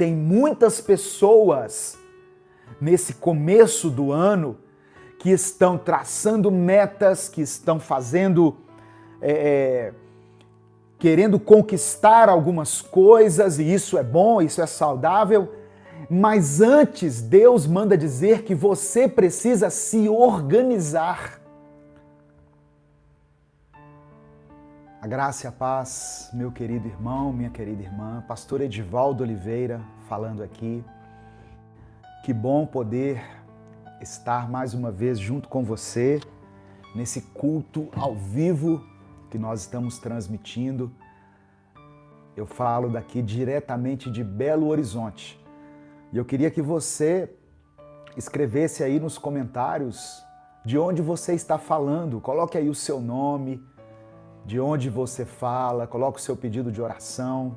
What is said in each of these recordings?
tem muitas pessoas nesse começo do ano que estão traçando metas, que estão fazendo, querendo conquistar algumas coisas, e isso é bom, isso é saudável, mas antes Deus manda dizer que você precisa se organizar. A graça e a paz, meu querido irmão, minha querida irmã, pastor Edivaldo Oliveira falando aqui. Que bom poder estar mais uma vez junto com você nesse culto ao vivo que nós estamos transmitindo. Eu falo daqui diretamente de Belo Horizonte. E eu queria que você escrevesse aí nos comentários de onde você está falando. Coloque aí o seu nome, de onde você fala, coloque o seu pedido de oração.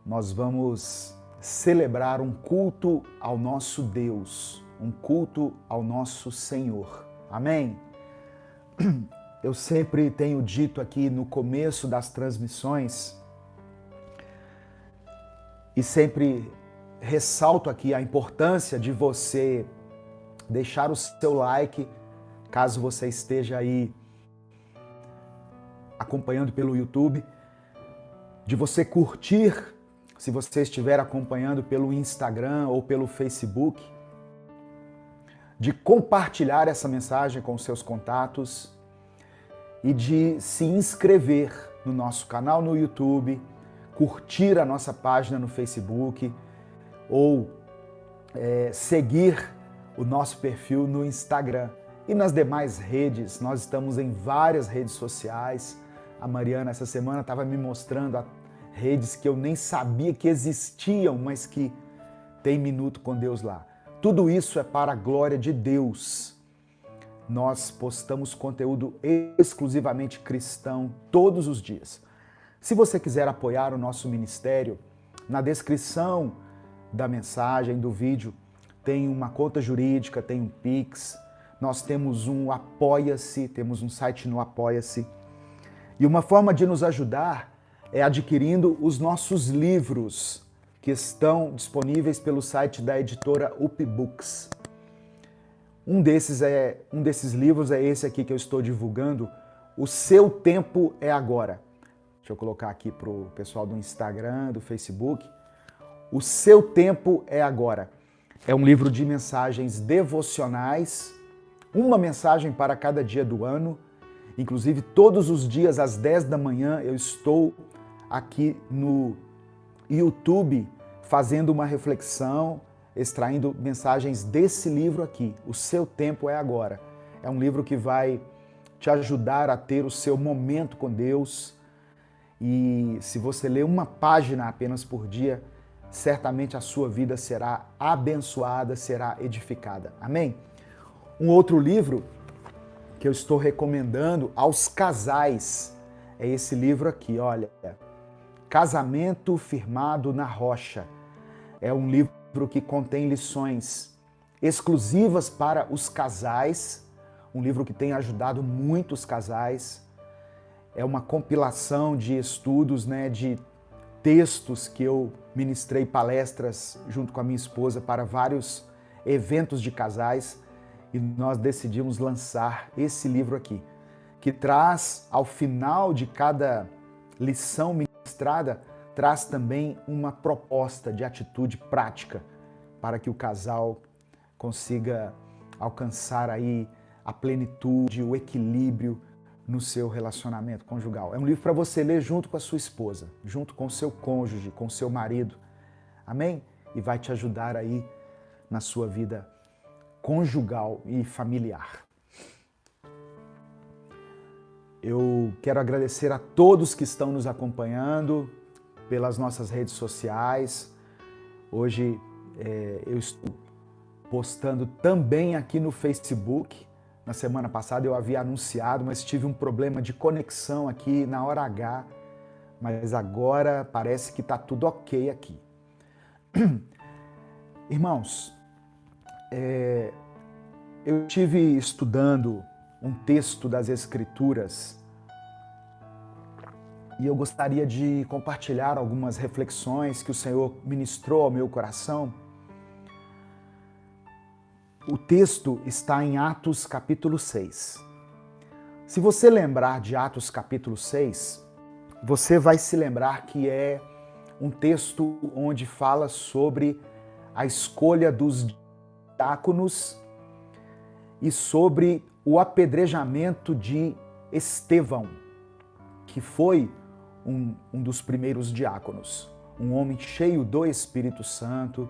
Nós vamos celebrar um culto ao nosso Deus, um culto ao nosso Senhor. Amém? Eu sempre tenho dito aqui no começo das transmissões e sempre ressalto aqui a importância de você deixar o seu like, caso você esteja aí acompanhando pelo YouTube, de você curtir, se você estiver acompanhando pelo Instagram ou pelo Facebook, de compartilhar essa mensagem com seus contatos e de se inscrever no nosso canal no YouTube, curtir a nossa página no Facebook ou seguir o nosso perfil no Instagram e nas demais redes. Nós estamos em várias redes sociais. A Mariana essa semana estava me mostrando redes que eu nem sabia que existiam, mas que tem Minuto com Deus lá. Tudo isso é para a glória de Deus. Nós postamos conteúdo exclusivamente cristão todos os dias. Se você quiser apoiar o nosso ministério, na descrição da mensagem, do vídeo, tem uma conta jurídica, tem um Pix, nós temos um Apoia-se, temos um site no Apoia-se. E uma forma de nos ajudar é adquirindo os nossos livros, que estão disponíveis pelo site da editora UpBooks. Um desses livros é esse aqui que eu estou divulgando, O Seu Tempo é Agora. Deixa eu colocar aqui para o pessoal do Instagram, do Facebook. O Seu Tempo é Agora. É um livro de mensagens devocionais, uma mensagem para cada dia do ano. Inclusive, todos os dias, às 10 da manhã, eu estou aqui no YouTube fazendo uma reflexão, extraindo mensagens desse livro aqui, O Seu Tempo é Agora. É um livro que vai te ajudar a ter o seu momento com Deus. E se você ler uma página apenas por dia, certamente a sua vida será abençoada, será edificada. Amém? Um outro livro que eu estou recomendando aos casais é esse livro aqui, olha, Casamento Firmado na Rocha. É um livro que contém lições exclusivas para os casais, um livro que tem ajudado muitos casais. É uma compilação de estudos, de textos que eu ministrei palestras junto com a minha esposa para vários eventos de casais. E nós decidimos lançar esse livro aqui, que traz, ao final de cada lição ministrada, traz também uma proposta de atitude prática para que o casal consiga alcançar aí a plenitude, o equilíbrio no seu relacionamento conjugal. É um livro para você ler junto com a sua esposa, junto com o seu cônjuge, com o seu marido. Amém? E vai te ajudar aí na sua vida conjugal e familiar. Eu quero agradecer a todos que estão nos acompanhando pelas nossas redes sociais. Hoje eu estou postando também aqui no Facebook. Na semana passada eu havia anunciado, mas tive um problema de conexão aqui na hora H. Mas agora parece que está tudo ok aqui. Irmãos, eu estive estudando um texto das Escrituras e eu gostaria de compartilhar algumas reflexões que o Senhor ministrou ao meu coração. O texto está em Atos capítulo 6. Se você lembrar de Atos capítulo 6, você vai se lembrar que é um texto onde fala sobre a escolha dos diáconos e sobre o apedrejamento de Estevão, que foi um dos primeiros diáconos, um homem cheio do Espírito Santo.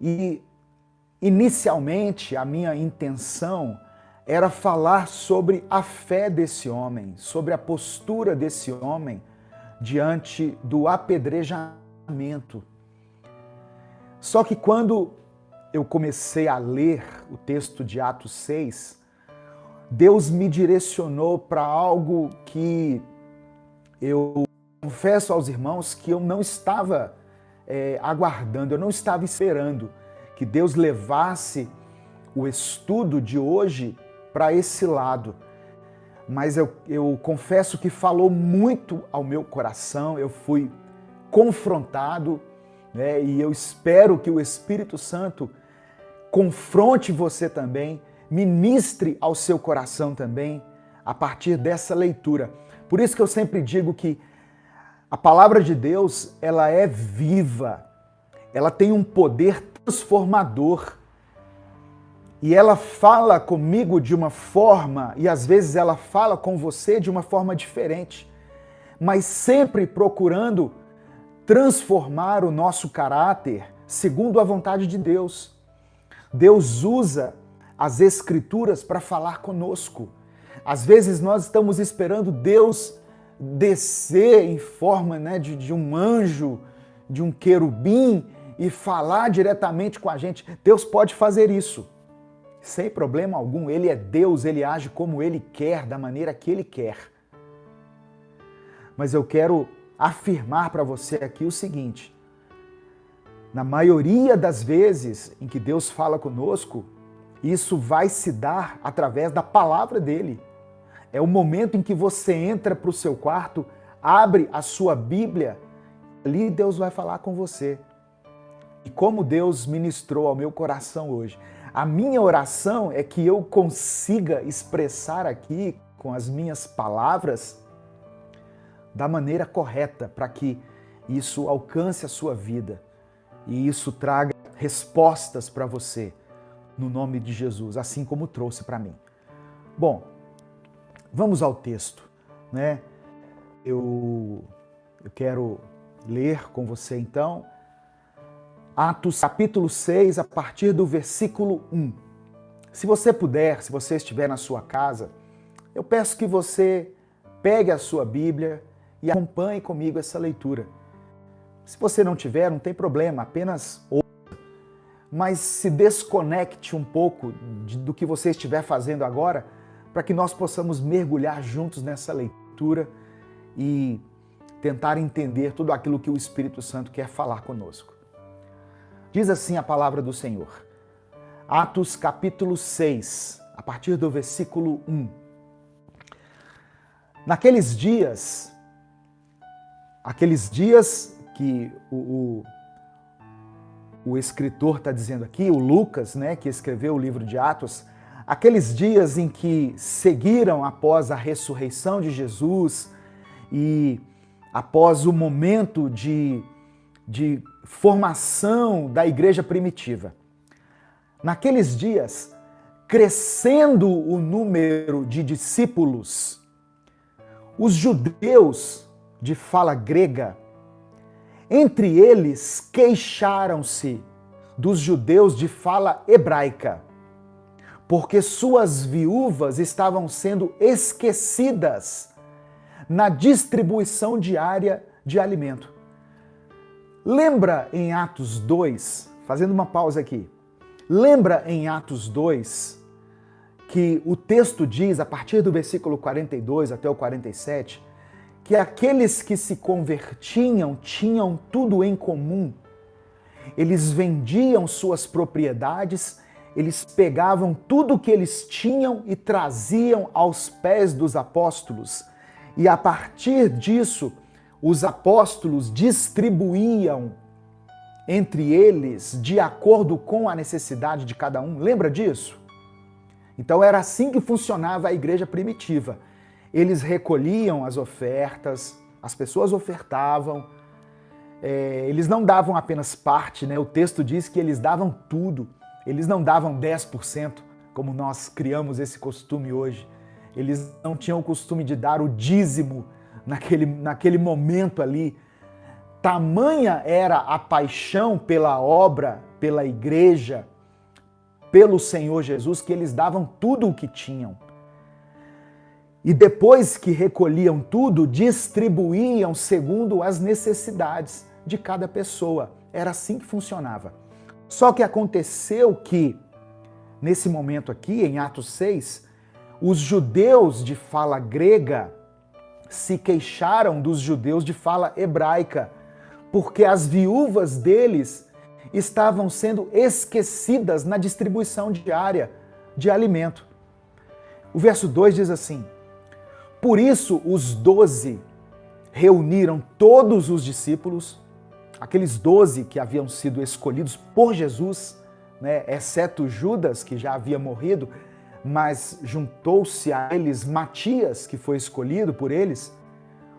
E inicialmente a minha intenção era falar sobre a fé desse homem, sobre a postura desse homem diante do apedrejamento. Só que quando eu comecei a ler o texto de Atos 6, Deus me direcionou para algo que eu confesso aos irmãos que eu não estava aguardando, eu não estava esperando que Deus levasse o estudo de hoje para esse lado. Mas eu confesso que falou muito ao meu coração, eu fui confrontado, né? E eu espero que o Espírito Santo confronte você também, ministre ao seu coração também, a partir dessa leitura. Por isso que eu sempre digo que a palavra de Deus, ela é viva, ela tem um poder transformador. E ela fala comigo de uma forma, e às vezes ela fala com você de uma forma diferente, mas sempre procurando transformar o nosso caráter segundo a vontade de Deus. Deus usa as Escrituras para falar conosco. Às vezes nós estamos esperando Deus descer em forma, né, de um anjo, de um querubim e falar diretamente com a gente. Deus pode fazer isso. Sem problema algum, Ele é Deus, Ele age como Ele quer, da maneira que Ele quer. Mas eu quero afirmar para você aqui o seguinte: na maioria das vezes em que Deus fala conosco, isso vai se dar através da palavra dEle. É o momento em que você entra para o seu quarto, abre a sua Bíblia, ali Deus vai falar com você. E como Deus ministrou ao meu coração hoje, a minha oração é que eu consiga expressar aqui com as minhas palavras da maneira correta, para que isso alcance a sua vida e isso traga respostas para você, no nome de Jesus, assim como trouxe para mim. Bom, vamos ao texto, né? Eu quero ler com você então Atos capítulo 6, a partir do versículo 1. Se você puder, se você estiver na sua casa, eu peço que você pegue a sua Bíblia e acompanhe comigo essa leitura. Se você não tiver, não tem problema, apenas ouça, mas se desconecte um pouco do que você estiver fazendo agora, para que nós possamos mergulhar juntos nessa leitura e tentar entender tudo aquilo que o Espírito Santo quer falar conosco. Diz assim a palavra do Senhor. Atos capítulo 6, a partir do versículo 1. Naqueles dias que o escritor está dizendo aqui, o Lucas, né, que escreveu o livro de Atos, aqueles dias em que seguiram após a ressurreição de Jesus e após o momento de formação da igreja primitiva. Naqueles dias, crescendo o número de discípulos, os judeus de fala grega, entre eles queixaram-se dos judeus de fala hebraica, porque suas viúvas estavam sendo esquecidas na distribuição diária de alimento. Lembra em Atos 2, fazendo uma pausa aqui, lembra em Atos 2 que o texto diz, a partir do versículo 42 até o 47, que aqueles que se convertiam tinham tudo em comum. Eles vendiam suas propriedades, eles pegavam tudo o que eles tinham e traziam aos pés dos apóstolos. E a partir disso, os apóstolos distribuíam entre eles de acordo com a necessidade de cada um. Lembra disso? Então era assim que funcionava a igreja primitiva. Eles recolhiam as ofertas, as pessoas ofertavam, eles não davam apenas parte, né? O texto diz que eles davam tudo. Eles não davam 10%, como nós criamos esse costume hoje. Eles não tinham o costume de dar o dízimo naquele momento ali. Tamanha era a paixão pela obra, pela igreja, pelo Senhor Jesus, que eles davam tudo o que tinham. E depois que recolhiam tudo, distribuíam segundo as necessidades de cada pessoa. Era assim que funcionava. Só que aconteceu que, nesse momento aqui, em Atos 6, os judeus de fala grega se queixaram dos judeus de fala hebraica, porque as viúvas deles estavam sendo esquecidas na distribuição diária de alimento. O verso 2 diz assim: por isso os 12 reuniram todos os discípulos, aqueles 12 que haviam sido escolhidos por Jesus, né, exceto Judas, que já havia morrido, mas juntou-se a eles Matias, que foi escolhido por eles.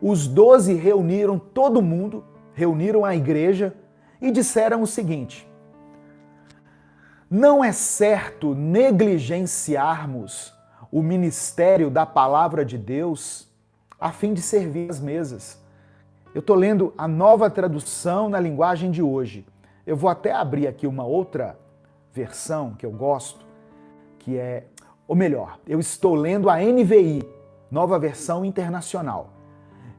Os 12 reuniram todo mundo, reuniram a igreja e disseram o seguinte: não é certo negligenciarmos o ministério da palavra de Deus a fim de servir as mesas. Eu estou lendo a Nova Tradução na linguagem de hoje. Eu vou até abrir aqui uma outra versão que eu gosto, que é, ou melhor, eu estou lendo a NVI, Nova Versão Internacional.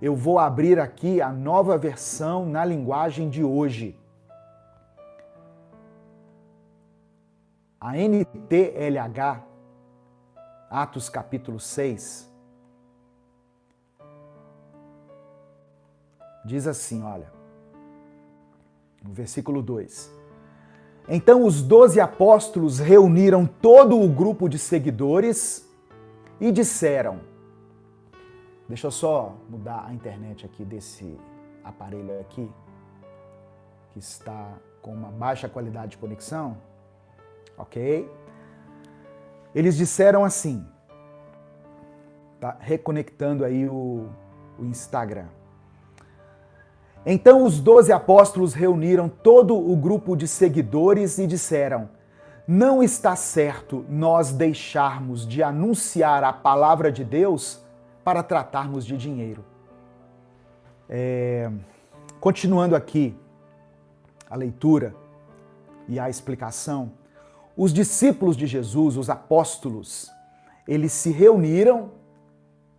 Eu vou abrir aqui a Nova Versão na linguagem de hoje. A NTLH, Atos capítulo 6, diz assim, olha, no versículo 2. Então os 12 apóstolos reuniram todo o grupo de seguidores e disseram, deixa eu só mudar a internet aqui desse aparelho aqui, que está com uma baixa qualidade de conexão, ok? Eles disseram assim, tá reconectando aí o Instagram. Então os 12 apóstolos reuniram todo o grupo de seguidores e disseram, não está certo nós deixarmos de anunciar a palavra de Deus para tratarmos de dinheiro. Continuando aqui a leitura e a explicação, os discípulos de Jesus, os apóstolos, eles se reuniram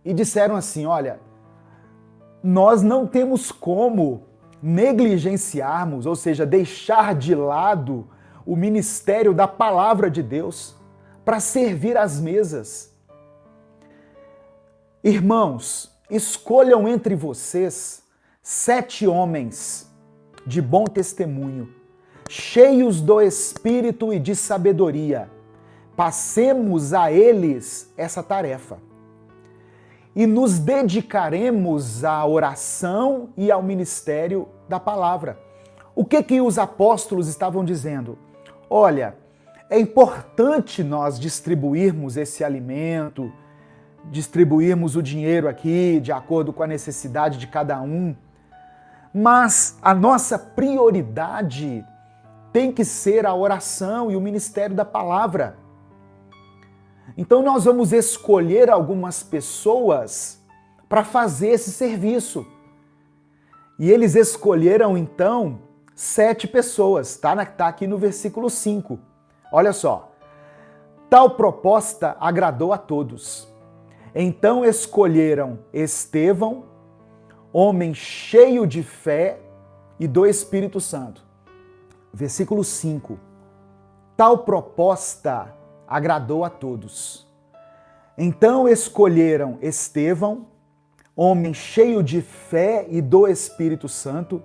e disseram assim, olha, nós não temos como negligenciarmos, ou seja, deixar de lado o ministério da palavra de Deus para servir às mesas. Irmãos, escolham entre vocês 7 homens de bom testemunho, cheios do Espírito e de sabedoria. Passemos a eles essa tarefa. E nos dedicaremos à oração e ao ministério da palavra. O que os apóstolos estavam dizendo? Olha, é importante nós distribuirmos esse alimento, distribuirmos o dinheiro aqui de acordo com a necessidade de cada um, mas a nossa prioridade tem que ser a oração e o ministério da palavra. Então nós vamos escolher algumas pessoas para fazer esse serviço. E eles escolheram então 7 pessoas, tá aqui no versículo 5. Olha só. Tal proposta agradou a todos. Então escolheram Estevão, homem cheio de fé e do Espírito Santo. Versículo 5. Tal proposta agradou a todos. Então escolheram Estevão, homem cheio de fé e do Espírito Santo,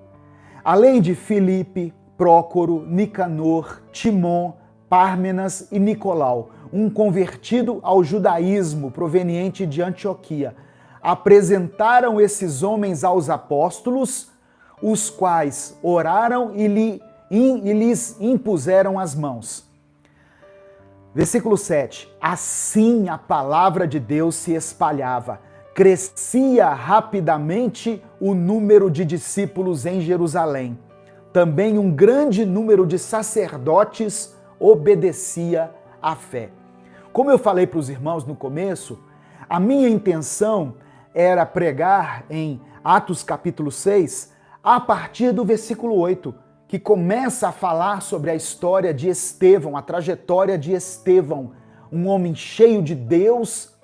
além de Filipe, Prócoro, Nicanor, Timon, Pármenas e Nicolau, um convertido ao judaísmo proveniente de Antioquia. apresentaram esses homens aos apóstolos, os quais oraram e lhes impuseram as mãos. Versículo 7. Assim a palavra de Deus se espalhava, crescia rapidamente o número de discípulos em Jerusalém. Também um grande número de sacerdotes obedecia à fé. Como eu falei para os irmãos no começo, a minha intenção era pregar em Atos capítulo 6, a partir do versículo 8, que começa a falar sobre a história de Estevão, a trajetória de Estevão, um homem cheio de Deus,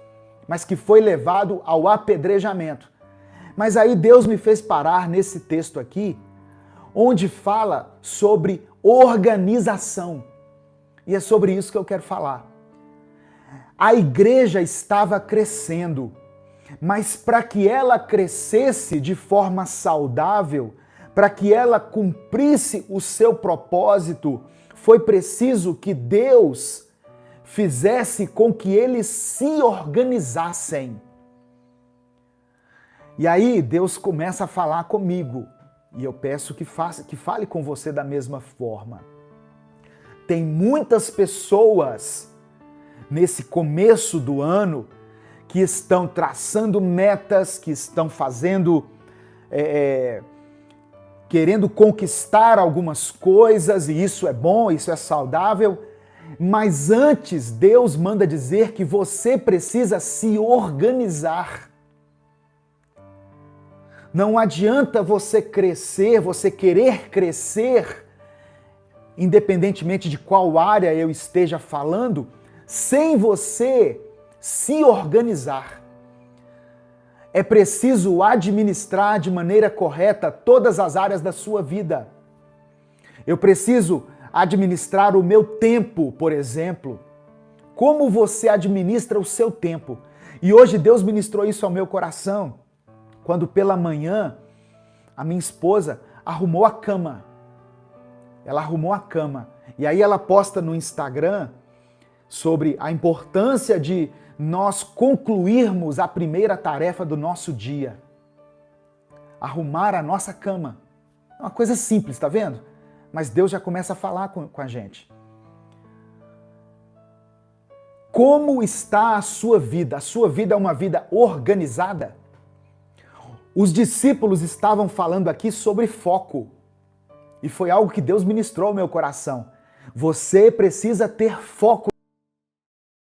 mas que foi levado ao apedrejamento. Mas aí Deus me fez parar nesse texto aqui, onde fala sobre organização. E é sobre isso que eu quero falar. A igreja estava crescendo, mas para que ela crescesse de forma saudável, para que ela cumprisse o seu propósito, foi preciso que Deus fizesse com que eles se organizassem. E aí Deus começa a falar comigo, e eu peço que fale com você da mesma forma. Tem muitas pessoas nesse começo do ano que estão traçando metas, que estão fazendo, querendo conquistar algumas coisas, e isso é bom, isso é saudável, mas antes Deus manda dizer que você precisa se organizar. Não adianta você crescer, você querer crescer, independentemente de qual área eu esteja falando, sem você se organizar. É preciso administrar de maneira correta todas as áreas da sua vida. Eu preciso administrar o meu tempo, por exemplo. Como você administra o seu tempo? E hoje Deus ministrou isso ao meu coração, quando pela manhã a minha esposa arrumou a cama. Ela arrumou a cama. E aí ela posta no Instagram sobre a importância de nós concluirmos a primeira tarefa do nosso dia. Arrumar a nossa cama. É uma coisa simples, tá vendo? Mas Deus já começa a falar com a gente. Como está a sua vida? A sua vida é uma vida organizada? Os discípulos estavam falando aqui sobre foco. E foi algo que Deus ministrou ao meu coração. Você precisa ter foco